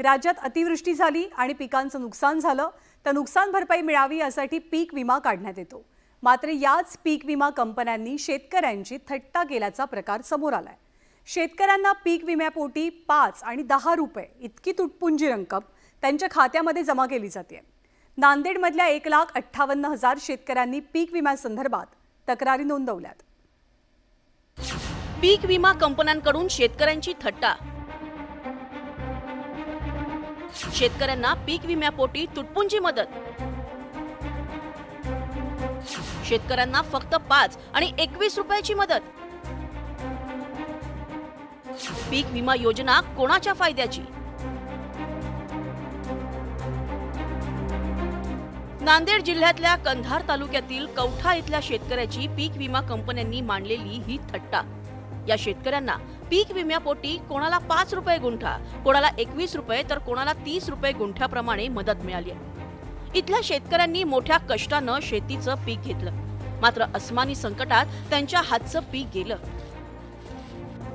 राज्यात अतिवृष्टी झाली आणि पिकांचं नुकसान झालं तर नुकसान भरपाई मिळावी यासाठी पीक विमा काढण्यात येतो। मात्र याच पीक विमा कंपन्यांनी शेतकऱ्यांची थट्टा केल्याचा प्रकार समोर आलाय। शेतकऱ्यांना पीक विम्यापोटी 5 आणि 10 रुपये इतकी तुटपुंजी रक्कम त्यांच्या खात्यामध्ये जमा केली जाते। नांदेडमधल्या 1,58,000 शेतकऱ्यांनी पीक विम्यासंदर्भात तक्रारी नोंदवल्यात। पीक विमा कंपन्यांकडून शेतकऱ्यांची थट्टा। शेतकऱ्यांना पीक विम्यापोटी तुटपुंजी मदत। शेतकऱ्यांना फक्त 5 आणि 21 रुपयाची मदत। पीक विमा योजना कोणाच्या फायद्याची? नांदेड जिल्ह्यातल्या कंधार तालुक्यातील कवठा इथल्या शेतकऱ्याची पीक विमा कंपन्यांनी मांडलेली ही थट्टा। या शेतकऱ्यांना पीक विम्यापोटी कोणाला 5 रुपये गुंठा, कोणाला 21 रुपये तर कोणाला 30 रुपये गुंठ्याप्रमाणे मदत मिळाली आहे। इथल्या शेतकऱ्यांनी मोठ्या कष्टानं शेतीचं पीक घेतलं, मात्र अस्मानी संकटात त्यांच्या हातचं पीक गेलं।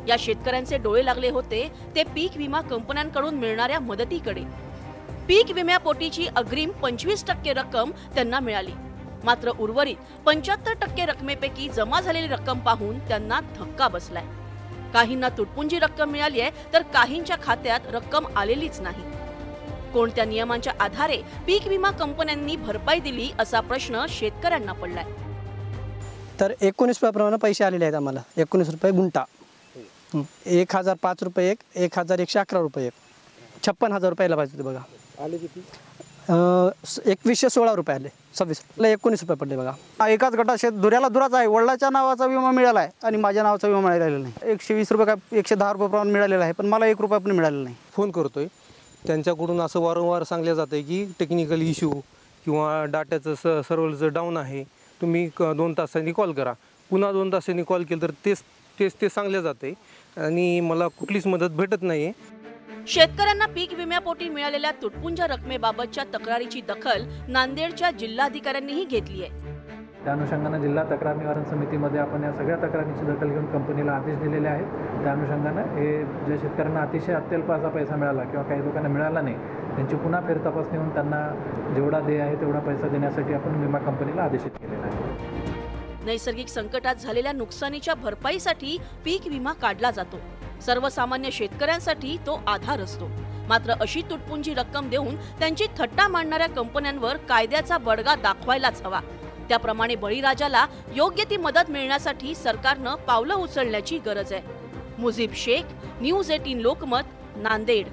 या शेतकऱ्यांचे डोळे लागले होते ते पीक विमा कंपन्यांकडून मिळणाऱ्या मदतीकडे। पीक विम्यापोटीची अग्रिम 25% रक्कम त्यांना मिळाली, मात्र उर्वरित 75% रकमेपैकी जमा झालेली रक्कम पाहून त्यांना धक्का बसलाय। काहींना तुटपुंजी रक्कम मिळाली आहे तर काहींच्या खात्यात रक्कम आलेलीच नाही। कोणत्या नियमांच्या आधारे पीक विमा कंपन्यांनी भरपाई दिली असा प्रश्न शेतकऱ्यांना पडलाय। तर 19 रुपयाप्रमाणे पैसे आलेले आहेत आम्हाला। 19 रुपये गुंठा, 1,005 रुपये एक, 1,111 रुपये एक, 56,000 रुपयाला पाहिजे बघा। आले किती? 2116 रुपये आले। 26ला 19 रुपये पडले बघा। एकाच गटात शेत दुऱ्याला दुराच आहे। वडिलाच्या नावाचा विमा मिळाला आहे आणि माझ्या नावाचा विमा मिळालेला नाही। 120 रुपये काय 110 रुपये प्रमाणे मिळालेला आहे, पण मला 1 रुपया पण मिळालेला नाही। फोन करतोय त्यांच्याकडून असं वारंवार सांगले जाते की टेक्निकल इश्यू किंवा डाटाचं सर्व्हरचं डाऊन आहे, तुम्ही 2 तासांनी कॉल करा। पुन्हा 2 तासांनी कॉल केलं तर तेच सांगले जाते आणि मला कुठलीच मदत भेटत नाही। शेतकऱ्यांना पीक विम्यापोटी मिळालेल्या तुटपुंजा रकमेबाबतच्या तक्रारीची दखल नांदेडच्या जिल्हाधिकाऱ्यांनीही घेतली आहे। त्या अनुषंगाने जिल्हा तक्रार निवारण समितीमध्ये आपण या सगळ्या तक्रारींची दखल घेऊन कंपनीला आदेश दिलेले आहेत। त्या अनुषंगाने हे जे शेतकऱ्यांना अतिशय अत्यल्प असा पैसा मिळाला किंवा काही लोकांना मिळाला नाही, त्यांची पुन्हा फेरतपासणी होऊन त्यांना जेवढा देय आहे तेवढा पैसा देण्यासाठी आपण विमा कंपनीला आदेशित केलेला आहे। नैसर्गिक संकटात झालेल्या नुकसानीच्या भरपाईसाठी पीक विमा काढला जातो। सर्वसामान्य शेतकऱ्यांसाठी तो आधार असतो, मात्र अशी तुटपुंजी रक्कम देऊन त्यांची थट्टा मांडणाऱ्या कंपन्यांवर कायद्याचा बडगा दाखवायलाच हवा। त्याप्रमाणे बळीराजाला योग्य ती मदत मिळण्यासाठी सरकारनं पावलं उचलण्याची गरज आहे। मुजीब शेख, न्यूज 18 लोकमत, नांदेड।